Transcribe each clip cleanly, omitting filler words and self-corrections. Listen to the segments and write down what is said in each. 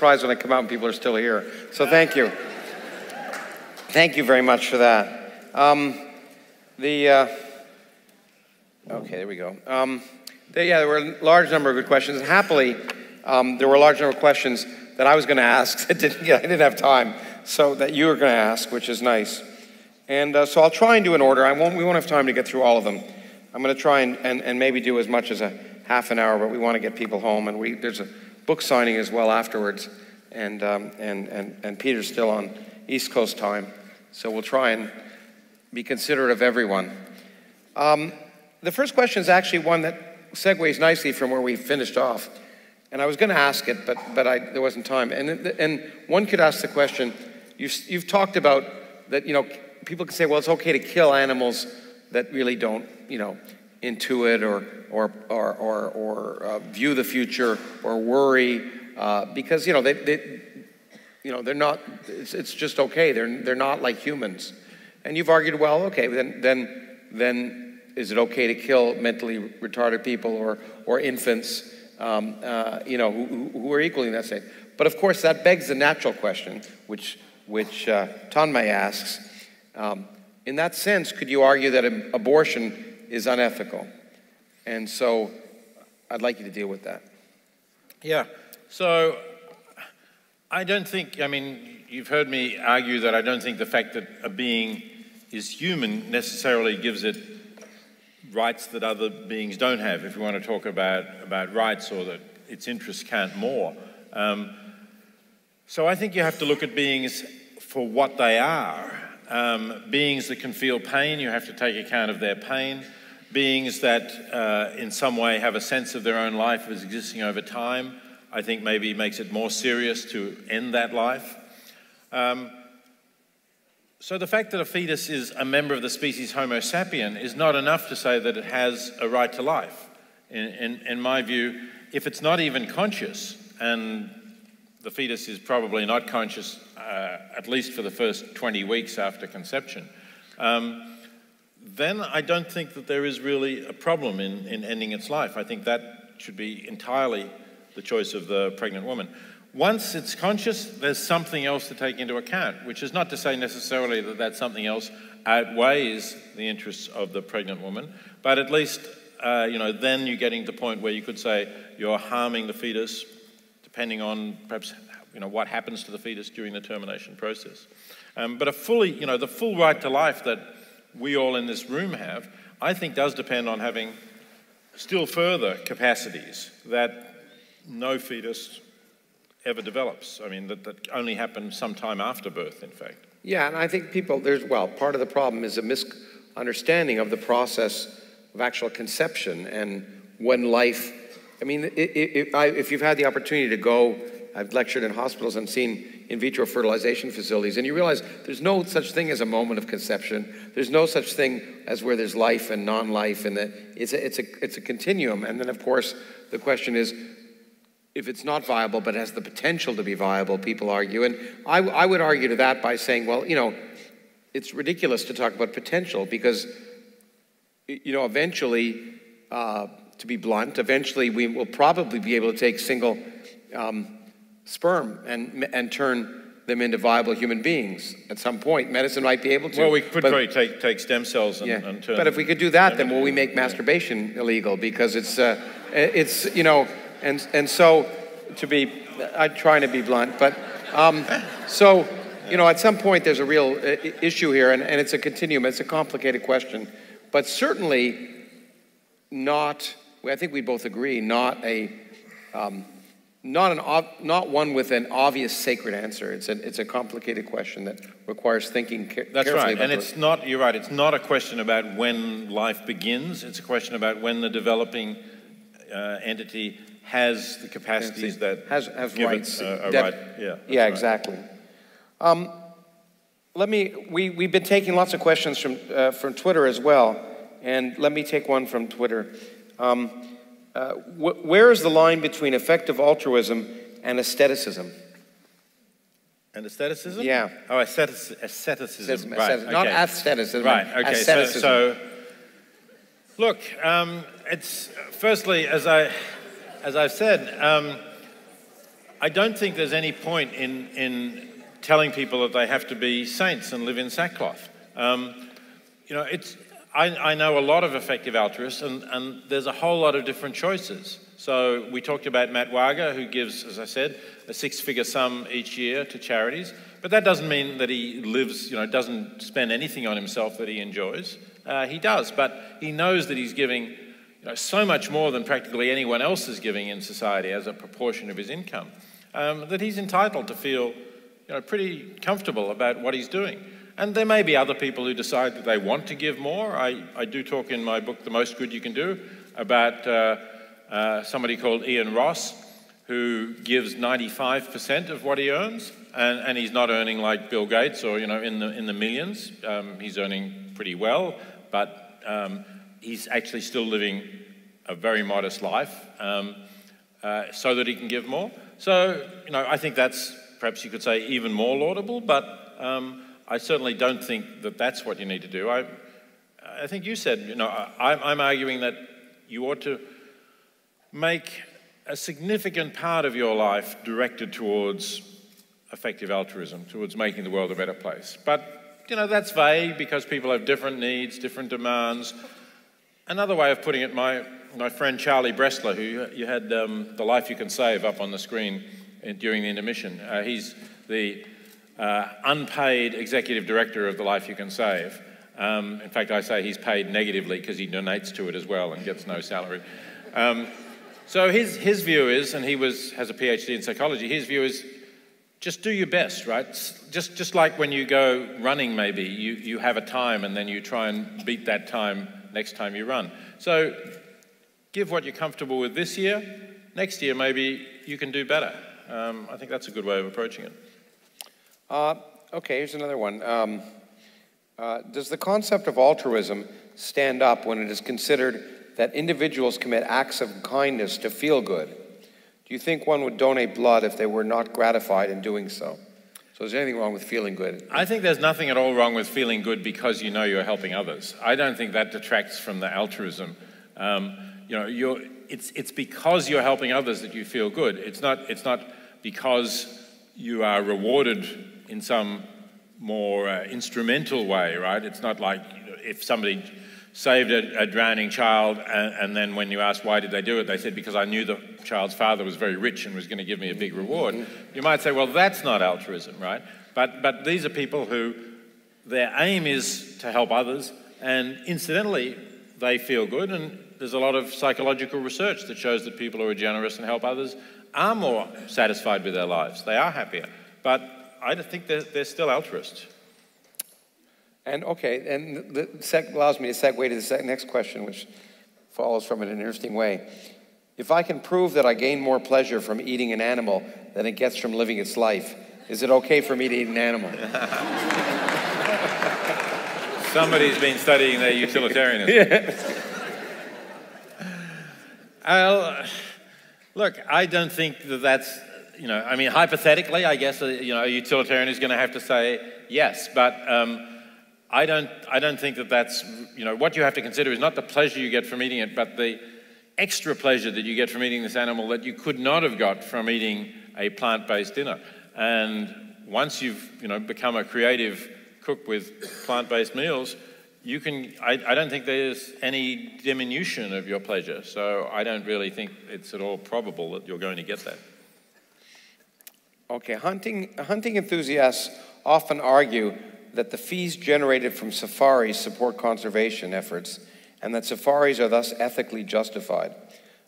Surprised when I come out and people are still here. So thank you. Thank you very much for that. Okay, there we go. There were a large number of good questions. And happily, there were a large number of questions that I was going to ask that I didn't have time, so that you were going to ask, which is nice. And so I'll try and do an order. We won't have time to get through all of them. I'm going to try and maybe do as much as a half an hour, but we want to get people home. And there's a book signing as well afterwards. And Peter's still on East Coast time. So we'll try and be considerate of everyone. The first question is actually one that segues nicely from where we finished off. And I was going to ask it, but there wasn't time. And one could ask the question, you've talked about that, people can say, well, it's okay to kill animals that really don't, intuit or view the future or worry, because, they're not, it's just okay. They're not like humans. And you've argued, well, okay, then is it okay to kill mentally retarded people or infants, who are equally in that state? But of course, that begs the natural question, which Tanmay asks. In that sense, could you argue that abortion is unethical? And so I'd like you to deal with that. Yeah, so I don't think, you've heard me argue that I don't think the fact that a being is human necessarily gives it rights that other beings don't have, if we want to talk about rights, or that its interests count more. So I think you have to look at beings for what they are. Beings that can feel pain, you have to take account of their pain. Beings that in some way have a sense of their own life as existing over time, I think maybe makes it more serious to end that life. So the fact that a fetus is a member of the species Homo sapien is not enough to say that it has a right to life. In my view, if it's not even conscious, and the fetus is probably not conscious at least for the first 20 weeks after conception, then I don't think that there is really a problem in ending its life. I think that should be entirely the choice of the pregnant woman. Once it's conscious, there's something else to take into account, which is not to say necessarily that that something else outweighs the interests of the pregnant woman, but at least, then you're getting to the point where you could say you're harming the fetus, depending on perhaps, what happens to the fetus during the termination process. But the full right to life that we all in this room have, I think does depend on having still further capacities that no fetus ever develops. That only happens sometime after birth, in fact. Yeah, and I think part of the problem is a misunderstanding of the process of actual conception and when life, if you've had the opportunity to go, I've lectured in hospitals and seen in vitro fertilization facilities, and you realize there's no such thing as a moment of conception. There's no such thing as where there's life and non-life, and it's a continuum. And then, of course, the question is, if it's not viable but has the potential to be viable, people argue. And I would argue to that by saying, well, it's ridiculous to talk about potential because, eventually, to be blunt, eventually we will probably be able to take single sperm and turn them into viable human beings. At some point, medicine might be able to. Well, we could probably take stem cells and turn. But if we could do that, then will we make masturbation illegal? Because And so, I'm trying to be blunt, but at some point there's a real issue here, and it's a continuum. It's a complicated question, but certainly not. I think we both agree, not one with an obvious sacred answer. It's a complicated question that requires thinking carefully. That's right, and it's not. You're right. It's not a question about when life begins. It's a question about when the developing entity has the capacities that has rights. Right. Yeah, exactly. We've been taking lots of questions from Twitter as well, and let me take one from Twitter. Where is the line between effective altruism and asceticism? And aestheticism? Yeah. Oh, asceticism. Right. Not aestheticism. Right. Okay. Asceticism. So look, it's firstly, as I've said, I don't think there's any point in telling people that they have to be saints and live in sackcloth. You know, I know a lot of effective altruists, and there's a whole lot of different choices. So we talked about Matt Wager, who gives, as I said, a six-figure sum each year to charities. But that doesn't mean that he lives, you know, doesn't spend anything on himself that he enjoys. He does, but he knows that he's giving, you know, so much more than practically anyone else is giving in society as a proportion of his income, that he's entitled to feel, you know, pretty comfortable about what he's doing. And there may be other people who decide that they want to give more. I do talk in my book, The Most Good You Can Do, about somebody called Ian Ross, who gives 95% of what he earns, and he's not earning like Bill Gates or, you know, in the millions. He's earning pretty well, but he's actually still living a very modest life so that he can give more. So, you know, I think that's, perhaps you could say, even more laudable, but I certainly don't think that that's what you need to do. I think you said, you know, I'm arguing that you ought to make a significant part of your life directed towards effective altruism, towards making the world a better place. But, you know, that's vague because people have different needs, different demands. Another way of putting it, my friend Charlie Bressler, who you had The Life You Can Save up on the screen during the intermission. He's the unpaid executive director of The Life You Can Save. In fact, I say he's paid negatively because he donates to it as well and gets no salary. So his view is, and he has a PhD in psychology, his view is just do your best, right? Just like when you go running, maybe, you have a time and then you try and beat that time next time you run. So give what you're comfortable with this year. Next year, maybe you can do better. I think that's a good way of approaching it. Okay, here's another one. Does the concept of altruism stand up when it is considered that individuals commit acts of kindness to feel good? Do you think one would donate blood if they were not gratified in doing so? So is there anything wrong with feeling good? I think there's nothing at all wrong with feeling good because you know you're helping others. I don't think that detracts from the altruism. You know, it's because you're helping others that you feel good. It's not because you are rewarded in some more instrumental way, right? It's not like if somebody saved a drowning child and then when you ask why did they do it, they said because I knew the child's father was very rich and was going to give me a big reward. You might say, well, that's not altruism, right? But these are people who their aim is to help others, and incidentally they feel good, and there's a lot of psychological research that shows that people who are generous and help others are more satisfied with their lives. They are happier. But I think they're still altruists. And okay, and allows me to segue to the next question, which follows from it in an interesting way. If I can prove that I gain more pleasure from eating an animal than it gets from living its life, is it okay for me to eat an animal? Somebody's been studying their utilitarianism. Yeah. Look, I don't think that's, you know, I mean, hypothetically, I guess, you know, a utilitarian is going to have to say yes, but I don't think that that's, you know, what you have to consider is not the pleasure you get from eating it, but the extra pleasure that you get from eating this animal that you could not have got from eating a plant-based dinner. And once you've, you know, become a creative cook with plant-based meals, you can, I don't think there's any diminution of your pleasure. So I don't really think it's at all probable that you're going to get that. Okay, hunting enthusiasts often argue that the fees generated from safaris support conservation efforts and that safaris are thus ethically justified.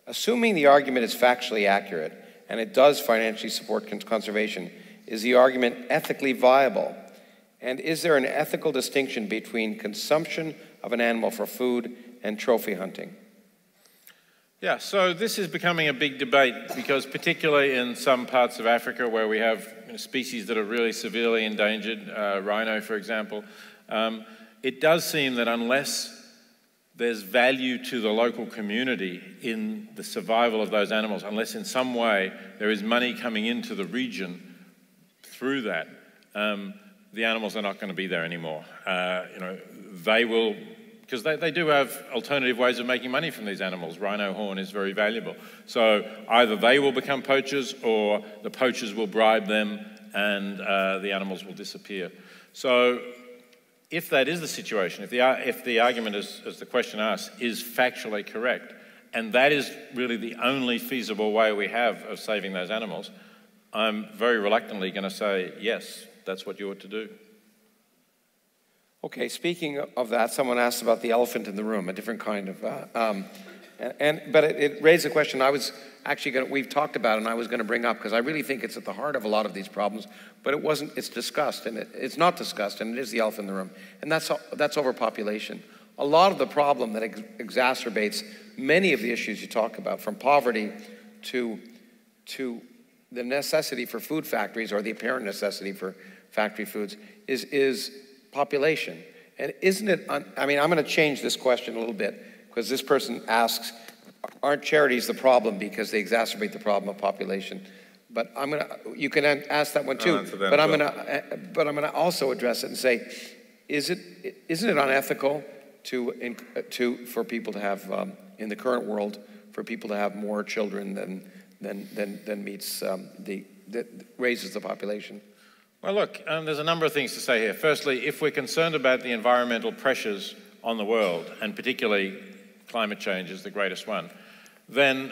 Assuming the argument is factually accurate and it does financially support conservation, is the argument ethically viable? And is there an ethical distinction between consumption of an animal for food and trophy hunting? Yeah, so this is becoming a big debate because particularly in some parts of Africa where we have species that are really severely endangered, rhino, for example, it does seem that unless there's value to the local community in the survival of those animals, unless in some way there is money coming into the region through that, the animals are not going to be there anymore. You know, they will because they do have alternative ways of making money from these animals. Rhino horn is very valuable. So either they will become poachers or the poachers will bribe them and the animals will disappear. So if that is the situation, if the argument, as the question asks, is factually correct, and that is really the only feasible way we have of saving those animals, I'm very reluctantly going to say, yes, that's what you ought to do. Okay, speaking of that, someone asked about the elephant in the room, a different kind of, but it raised a question I was actually we've talked about and I was going to bring up, because I really think it's at the heart of a lot of these problems, but it's discussed, and it's not discussed, and it is the elephant in the room, and that's overpopulation. A lot of the problem that exacerbates many of the issues you talk about, from poverty to the necessity for food factories, or the apparent necessity for factory foods, is population. And isn't it, I mean, I'm going to change this question a little bit, because this person asks, aren't charities the problem because they exacerbate the problem of population? But you can ask that one too, but I'm going to also address it and say, isn't it unethical for people to have, in the current world, for people to have more children than meets that raises the population? Well, look, there's a number of things to say here. Firstly, if we're concerned about the environmental pressures on the world, and particularly climate change is the greatest one, then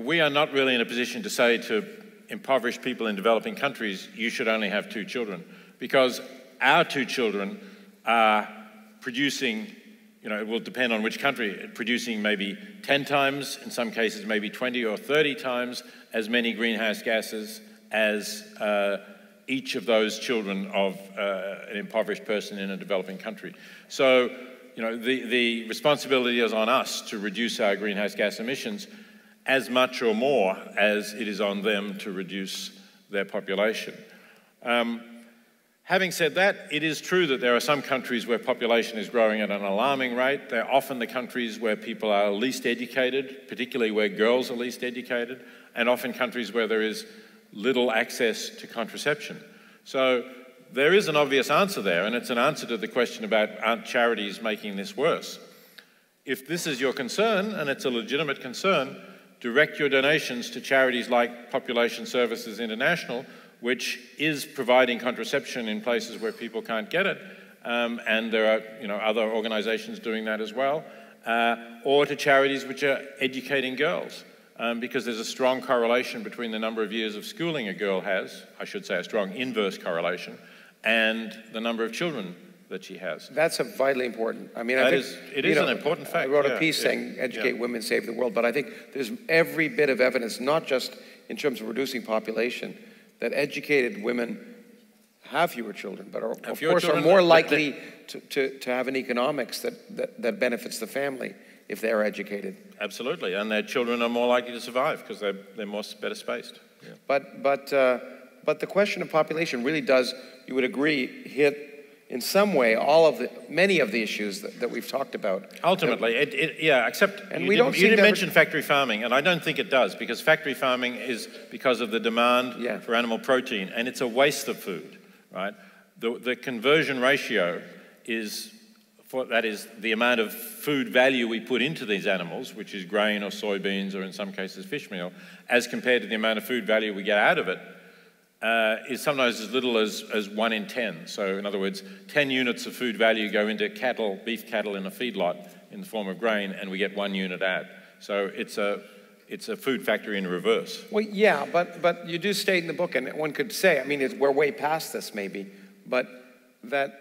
we are not really in a position to say to impoverished people in developing countries, you should only have 2 children, because our 2 children are producing, it will depend on which country, producing maybe 10 times, in some cases maybe 20 or 30 times as many greenhouse gases as each of those children of an impoverished person in a developing country. So, the responsibility is on us to reduce our greenhouse gas emissions as much or more as it is on them to reduce their population. Having said that, it is true that there are some countries where population is growing at an alarming rate. They're often the countries where people are least educated, particularly where girls are least educated, and often countries where there is little access to contraception. So there is an obvious answer there, and it's an answer to the question about aren't charities making this worse? If this is your concern, and it's a legitimate concern, direct your donations to charities like Population Services International, which is providing contraception in places where people can't get it, and there are other organizations doing that as well, or to charities which are educating girls. Because there's a strong correlation between the number of years of schooling a girl has, I should say a strong inverse correlation, and the number of children that she has. That's vitally important. I mean, it is an important fact. I wrote a piece saying, educate women, save the world, but I think there's every bit of evidence, not just in terms of reducing population, that educated women have fewer children, but of course are more likely to have an economics that benefits the family if they're educated. Absolutely, and their children are more likely to survive because they're better spaced. Yeah. But the question of population really does, you would agree, hit in some way many of the issues that we've talked about. Ultimately, except and you didn't mention factory farming, and I don't think it does, because factory farming is because of the demand for animal protein, and it's a waste of food, right? The conversion ratio is, that is the amount of food value we put into these animals, which is grain or soybeans or in some cases fish meal, as compared to the amount of food value we get out of it, is sometimes as little as 1 in 10. So in other words, 10 units of food value go into beef cattle in a feedlot in the form of grain, and we get 1 unit out. So it's a food factory in reverse. Well, yeah, but you do state in the book, and one could say, I mean, we're way past this maybe, but that,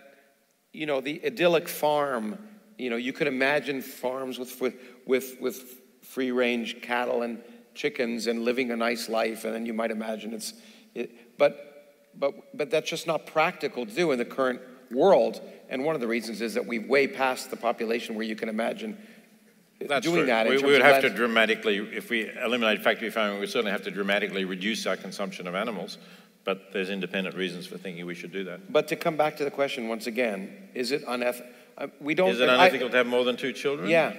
the idyllic farm, you could imagine farms with free-range cattle and chickens and living a nice life, and then you might imagine but that's just not practical to do in the current world. And one of the reasons is that we've way past the population where you can imagine doing that. We would have to dramatically, if we eliminate factory farming, we would certainly have to dramatically reduce our consumption of animals. But there's independent reasons for thinking we should do that. But to come back to the question once again, is it unethical? Is it unethical to have more than 2 children? Yeah.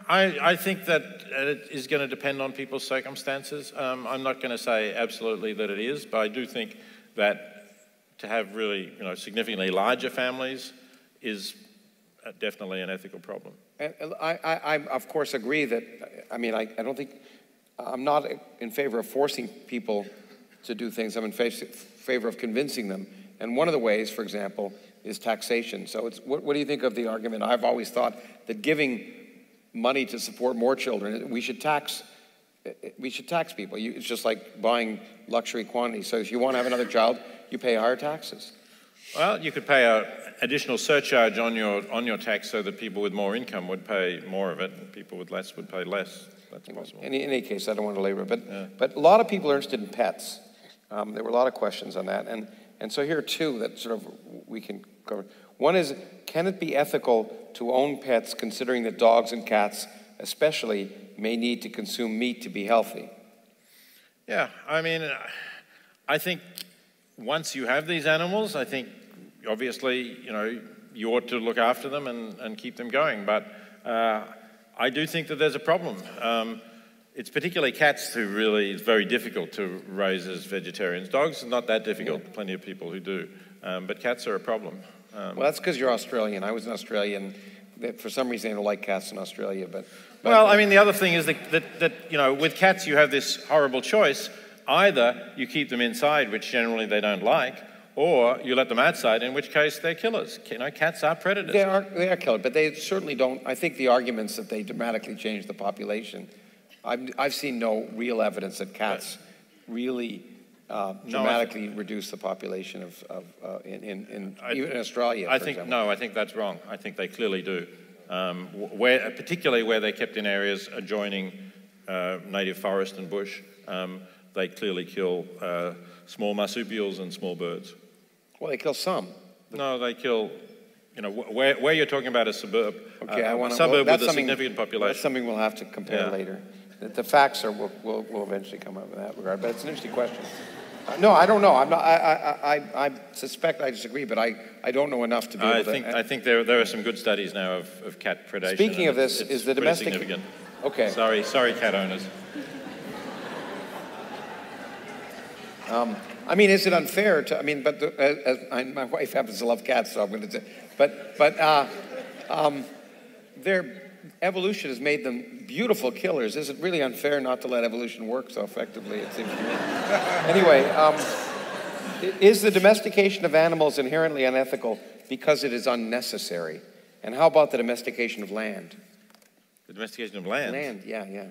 I think that it is going to depend on people's circumstances. I'm not going to say absolutely that it is, but I do think that to have really, significantly larger families is definitely an ethical problem. And I of course agree that, I don't think, I'm not in favor of forcing people to do things. I'm in favor of convincing them. And one of the ways, for example, is taxation. So what do you think of the argument? I've always thought that giving money to support more children, we should tax people. It's just like buying luxury quantities. So if you want to have another child, you pay higher taxes. Well, you could pay an additional surcharge on your tax so that people with more income would pay more of it, and people with less would pay less. That's possible. In any case, I don't want to labor, but a lot of people are interested in pets. There were a lot of questions on that, and so here are two that sort of we can cover. One is, can it be ethical to own pets, considering that dogs and cats, especially, may need to consume meat to be healthy? Yeah, I think once you have these animals, I think obviously, you ought to look after them and keep them going. But I do think that there's a problem. It's particularly cats who really, it's very difficult to raise as vegetarians. Dogs are not that difficult, plenty of people who do. But cats are a problem. Well, that's because you're Australian. I was an Australian. For some reason, they don't like cats in Australia. But well, the other thing is that with cats, you have this horrible choice. Either you keep them inside, which generally they don't like, or you let them outside, in which case they're killers. Cats are predators. They are killers, but they certainly don't. I think the arguments that they dramatically change the population, I've seen no real evidence that cats really dramatically reduce the population even in Australia. I think that's wrong. I think they clearly do. Particularly where they're kept in areas adjoining native forest and bush, they clearly kill small marsupials and small birds. Well, they kill some. No, they kill, where you're talking about a suburb, okay, a suburb with a significant population. That's something we'll have to compare later. The facts will eventually come up in that regard, but it's an interesting question. No, I don't know. I suspect I disagree, but I don't know enough to be able to... I think there are some good studies now of cat predation. Speaking of this, is the domestic... significant. Okay. Sorry, cat owners. Is it unfair to... my wife happens to love cats, so I'm going to say... their evolution has made them beautiful killers. Is it really unfair not to let evolution work so effectively, it seems to me? Anyway, is the domestication of animals inherently unethical because it is unnecessary? And how about the domestication of land? The domestication of land? Land, yeah.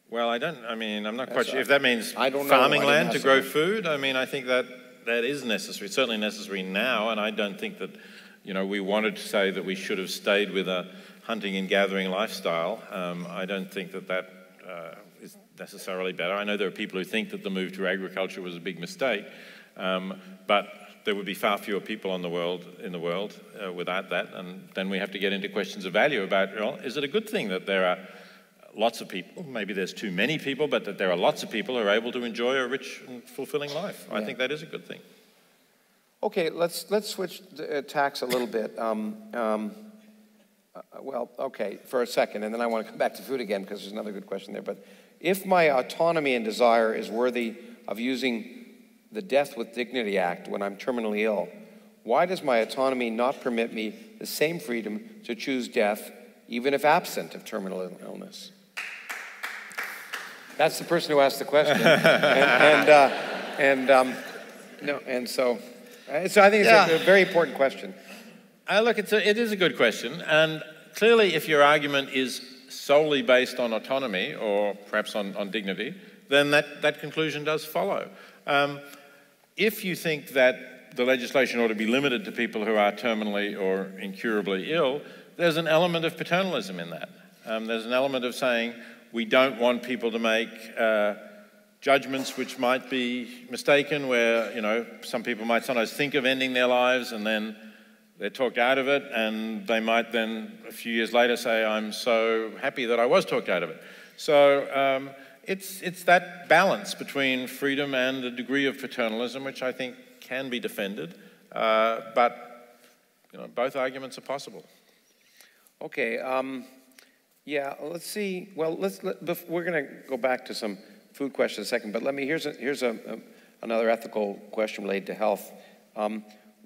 Well, I'm not quite sure if that means farming land to grow food. I think that is necessary. It's certainly necessary now, and I don't think that, we wanted to say that we should have stayed with a hunting and gathering lifestyle. I don't think that is necessarily better. I know there are people who think that the move to agriculture was a big mistake, but there would be far fewer people in the world without that, and then we have to get into questions of value about, is it a good thing that there are lots of people, maybe there's too many people, but that there are lots of people who are able to enjoy a rich and fulfilling life. I think that is a good thing. Okay, let's switch tacks a little bit. For a second, and then I want to come back to food again because there's another good question there. But if my autonomy and desire is worthy of using the Death with Dignity Act when I'm terminally ill, why does my autonomy not permit me the same freedom to choose death even if absent of terminal illness? That's the person who asked the question. So I think it's a very important question. Look, it is a good question, and clearly if your argument is solely based on autonomy or perhaps on dignity, then that conclusion does follow. If you think that the legislation ought to be limited to people who are terminally or incurably ill, there's an element of paternalism in that. There's an element of saying we don't want people to make judgments which might be mistaken, where some people might sometimes think of ending their lives and then they're talked out of it, and they might then a few years later say, I'm so happy that I was talked out of it. So it's that balance between freedom and a degree of paternalism which I think can be defended, but both arguments are possible. Okay, let's see. Well, we're going to go back to some food questions in a second, but here's another ethical question related to health.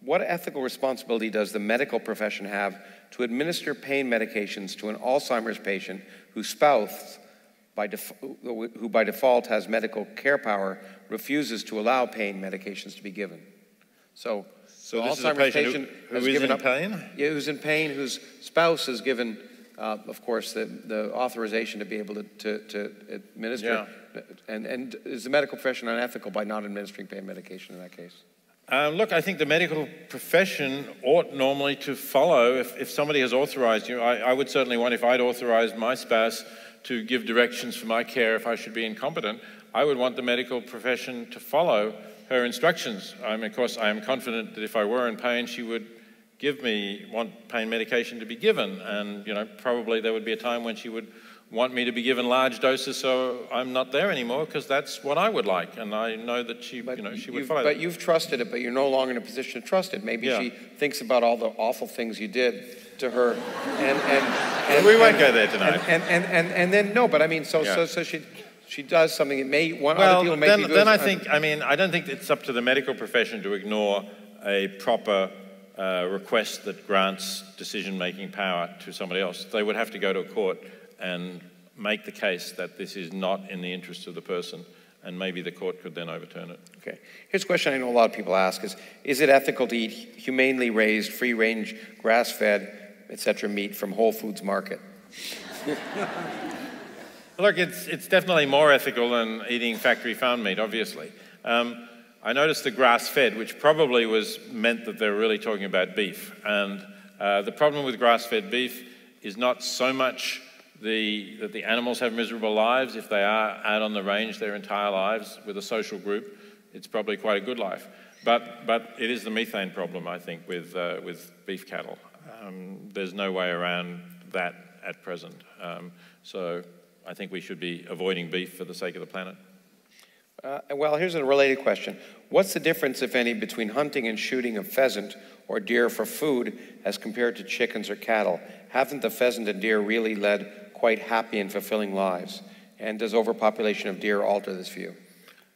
What ethical responsibility does the medical profession have to administer pain medications to an Alzheimer's patient whose spouse, who by default has medical care power, refuses to allow pain medications to be given? So this is a patient who is in pain? Yeah, who's in pain, whose spouse has given, of course, the authorization to be able to administer. Yeah. And is the medical profession unethical by not administering pain medication in that case? Look, I think the medical profession ought normally to follow. If somebody has authorized you, I would certainly want, if I'd authorized my spouse to give directions for my care if I should be incompetent, I would want the medical profession to follow her instructions. Of course, I am confident that if I were in pain, she would want pain medication to be given. And, probably there would be a time when she would want me to be given large doses so I'm not there anymore, because that's what I would like. And I know that she would follow that. But you've trusted it, but you're no longer in a position to trust it. Maybe she thinks about all the awful things you did to her. And we won't go there tonight. And then, no, but I mean, so she does something that other people may do. Then I don't think it's up to the medical profession to ignore a proper request that grants decision-making power to somebody else. They would have to go to a court and make the case that this is not in the interest of the person, and maybe the court could then overturn it. Okay. Here's a question I know a lot of people ask is it ethical to eat humanely raised, free-range, grass-fed, etc. meat from Whole Foods Market? Look, it's definitely more ethical than eating factory farm meat, obviously. I noticed the grass-fed, which probably meant that they were really talking about beef. And the problem with grass-fed beef is not so much that the animals have miserable lives. If they are out on the range their entire lives with a social group, it's probably quite a good life. But it is the methane problem, I think, with beef cattle. There's no way around that at present. So I think we should be avoiding beef for the sake of the planet. Well, here's a related question. What's the difference, if any, between hunting and shooting a pheasant or deer for food as compared to chickens or cattle? Haven't the pheasant and deer really led quite happy and fulfilling lives? And does overpopulation of deer alter this view?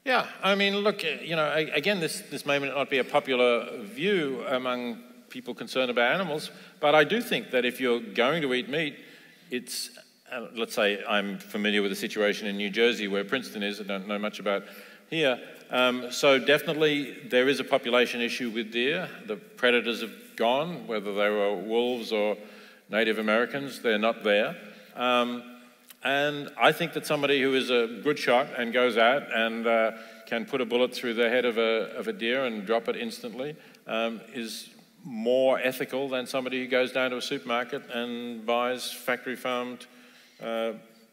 Yeah, I mean, look, again, this may not be a popular view among people concerned about animals, but I do think that if you're going to eat meat, it's, let's say I'm familiar with the situation in New Jersey where Princeton is, I don't know much about here, so definitely there is a population issue with deer. The predators have gone, whether they were wolves or Native Americans, they're not there. And I think that somebody who is a good shot and goes out and can put a bullet through the head of a deer and drop it instantly is more ethical than somebody who goes down to a supermarket and buys factory-farmed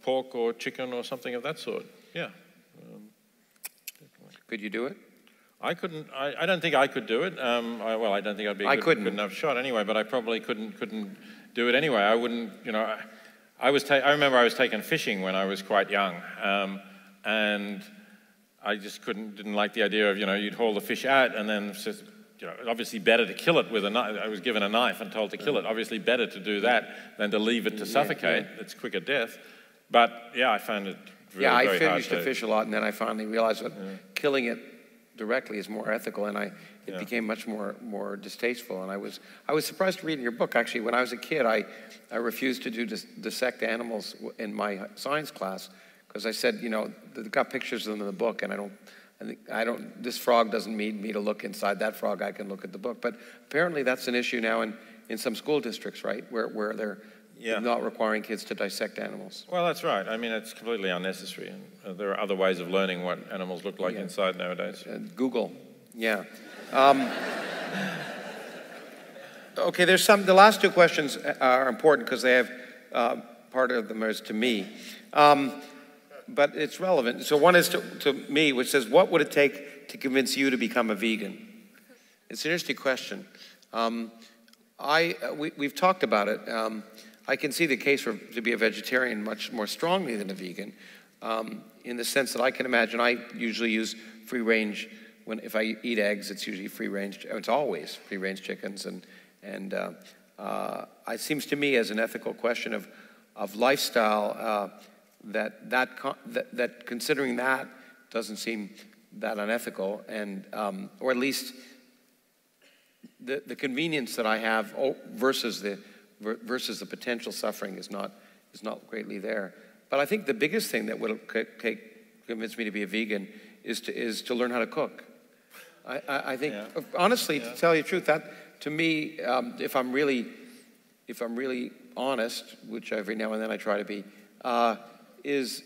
pork or chicken or something of that sort. Yeah. Could you do it? I couldn't. I don't think I could do it. Well, I don't think I'd be a good enough shot anyway. But I probably couldn't do it anyway. I wouldn't. I remember I was taken fishing when I was quite young, and I just didn't like the idea of you'd haul the fish out and then obviously better to kill it with a knife. I was given a knife and told to kill it. Obviously better to do that than to leave it to suffocate. Yeah. It's quicker death. But yeah, I found it very hard. I used to fish a lot, and then I finally realized that killing it directly is more ethical, and it became much more distasteful. And I was surprised to read in your book, actually. When I was a kid, I refused to dissect animals in my science class because I said, they've got pictures of them in the book, and this frog doesn't need me to look inside that frog. I can look at the book. But apparently that's an issue now in some school districts, right, where they're not requiring kids to dissect animals. Well, that's right. I mean, it's completely unnecessary. And there are other ways of learning what animals look like inside nowadays. Google, yeah. Okay, the last two questions are important because they have, part of them is to me. But it's relevant. So one is to me, which says, what would it take to convince you to become a vegan? It's an interesting question. We've talked about it. I can see the case to be a vegetarian much more strongly than a vegan, in the sense that I can imagine I usually use free range. If I eat eggs, it's usually free range. It's always free range chickens, and it seems to me as an ethical question of lifestyle that considering that doesn't seem that unethical, and or at least the convenience that I have versus the potential suffering is not greatly there. But I think the biggest thing that will convince me to be a vegan is to learn how to cook. I think, honestly, to tell you the truth, that to me, if I'm really honest, which every now and then I try to be, is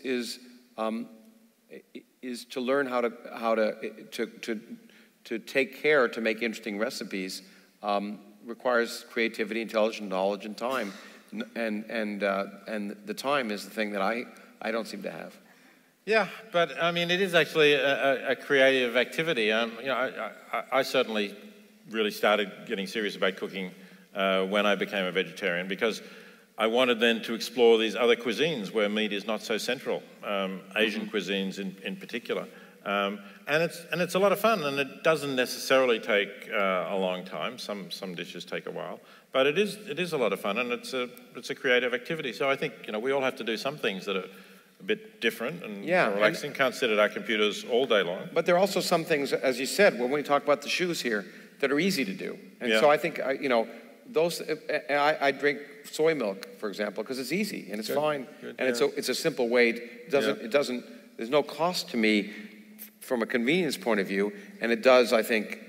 to learn how to take care to make interesting recipes. Requires creativity, intelligence, knowledge, and time, and the time is the thing that I don't seem to have. Yeah, but I mean, it is actually a creative activity. I certainly really started getting serious about cooking when I became a vegetarian, because I wanted then to explore these other cuisines where meat is not so central, Asian cuisines in particular. And it's a lot of fun, and it doesn't necessarily take a long time. Some dishes take a while, but it is a lot of fun, and it's a creative activity. So I think we all have to do some things that are a bit different and relaxing. Can't sit at our computers all day long. But there are also some things, as you said, when we talk about the shoes here, that are easy to do. And so I think those. I drink soy milk, for example, because it's easy and it's fine, and it's a simple way. It doesn't. There's no cost to me from a convenience point of view, and it does, I think,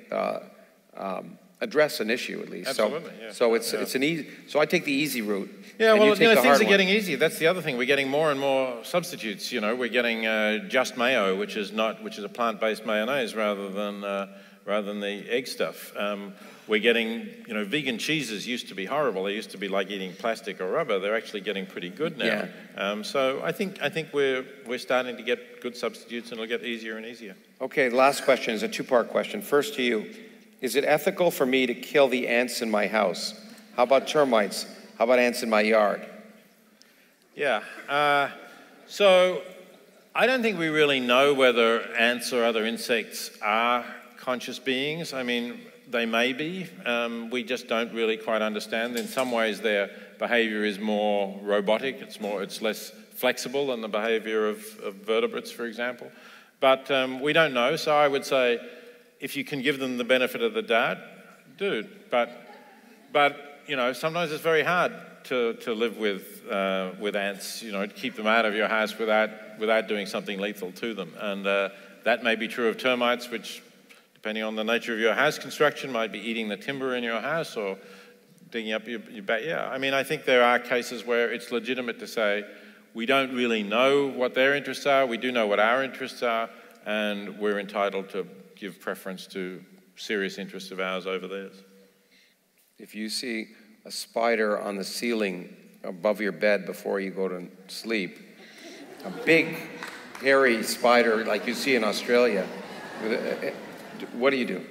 address an issue at least. Absolutely, so it's an easy. So I take the easy route. Yeah, well, things are getting easy. That's the other thing. We're getting more and more substitutes. We're getting just mayo, which is a plant-based mayonnaise rather than the egg stuff. We're getting, vegan cheeses used to be horrible. They used to be like eating plastic or rubber. They're actually getting pretty good now. Yeah. So I think we're starting to get good substitutes, and it'll get easier and easier. Okay, the last question is a two-part question. First to you, is it ethical for me to kill the ants in my house? How about termites? How about ants in my yard? Yeah. So I don't think we really know whether ants or other insects are conscious beings. I mean, they may be. We just don't really quite understand. In some ways, their behavior is more robotic. It's less flexible than the behavior of vertebrates, for example. But we don't know. So I would say, if you can give them the benefit of the doubt, do. But sometimes it's very hard to live with ants. To keep them out of your house without doing something lethal to them. And that may be true of termites, which, depending on the nature of your house construction, might be eating the timber in your house or digging up your back. Yeah, I mean, I think there are cases where it's legitimate to say, we don't really know what their interests are, we do know what our interests are, and we're entitled to give preference to serious interests of ours over theirs. If you see a spider on the ceiling above your bed before you go to sleep, a big, hairy spider like you see in Australia, what do you do?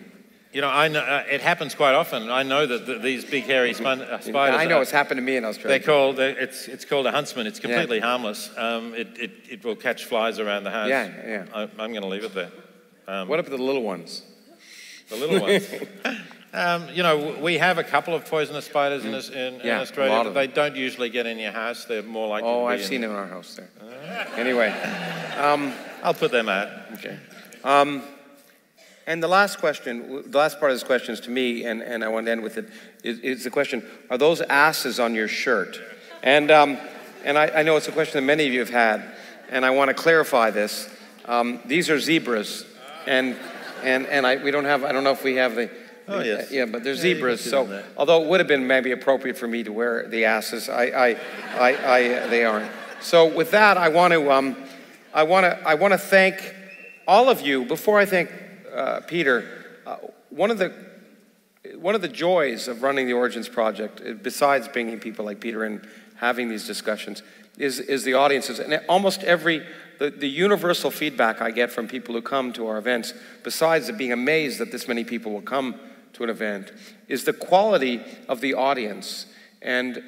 I know, it happens quite often. I know that these big hairy spiders. I know it's happened to me in Australia. It's called a huntsman. It's completely harmless. It will catch flies around the house. Yeah. I'm going to leave it there. What about the little ones? The little ones. We have a couple of poisonous spiders in Australia. They don't usually get in your house. They're more likely to be I've seen them in our house there. Anyway. I'll put them out. Okay. And the last question, the last part of this question is to me, and I want to end with it, is the question, are those asses on your shirt? And I know it's a question that many of you have had, and I want to clarify this. These are zebras, and we don't have, I don't know if we have the, oh, yes. Yeah, but they're zebras, so although it would have been maybe appropriate for me to wear the asses, they aren't. So with that, I want to thank all of you. Before I thank Peter, one of the joys of running the Origins Project, besides bringing people like Peter and having these discussions, is the audiences. And almost the universal feedback I get from people who come to our events, besides being amazed that this many people will come to an event, is the quality of the audience. And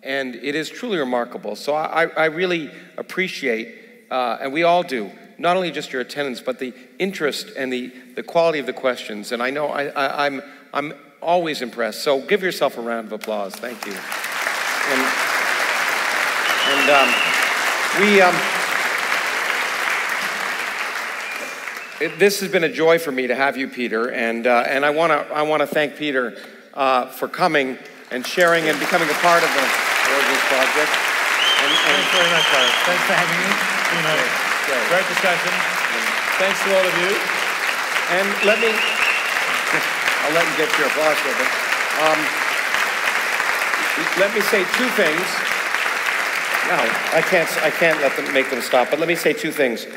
it is truly remarkable. So I really appreciate, and we all do, not only just your attendance, but the interest and the quality of the questions. And I know I'm always impressed. So give yourself a round of applause. Thank you. This has been a joy for me to have you, Peter, and I want to thank Peter for coming and sharing and becoming a part of the Origins Project. Thanks very much, Krauss. Thanks for having me. You know, great discussion. Thanks to all of you. And I'll let you get your applause with it. Let me say two things. No, I can't make them stop, but let me say two things.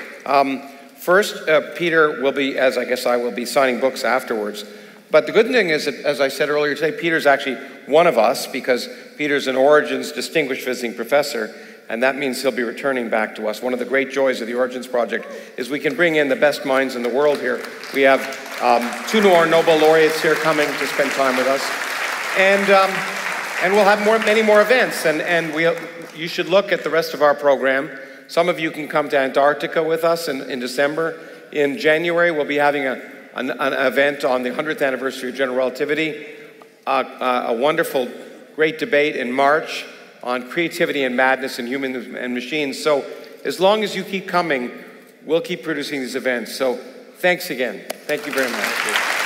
First, Peter will be, as I guess I will be, signing books afterwards. But the good thing is that, as I said earlier today, Peter's actually one of us, because Peter's an Origins Distinguished Visiting Professor, and that means he'll be returning back to us. One of the great joys of the Origins Project is we can bring in the best minds in the world here. We have two more Nobel laureates here coming to spend time with us. And we'll have many more events, and you should look at the rest of our program. Some of you can come to Antarctica with us in December. In January, we'll be having an event on the 100th anniversary of general relativity, a wonderful, great debate in March on creativity and madness in humans and machines. So as long as you keep coming, we'll keep producing these events. So thanks again. Thank you very much.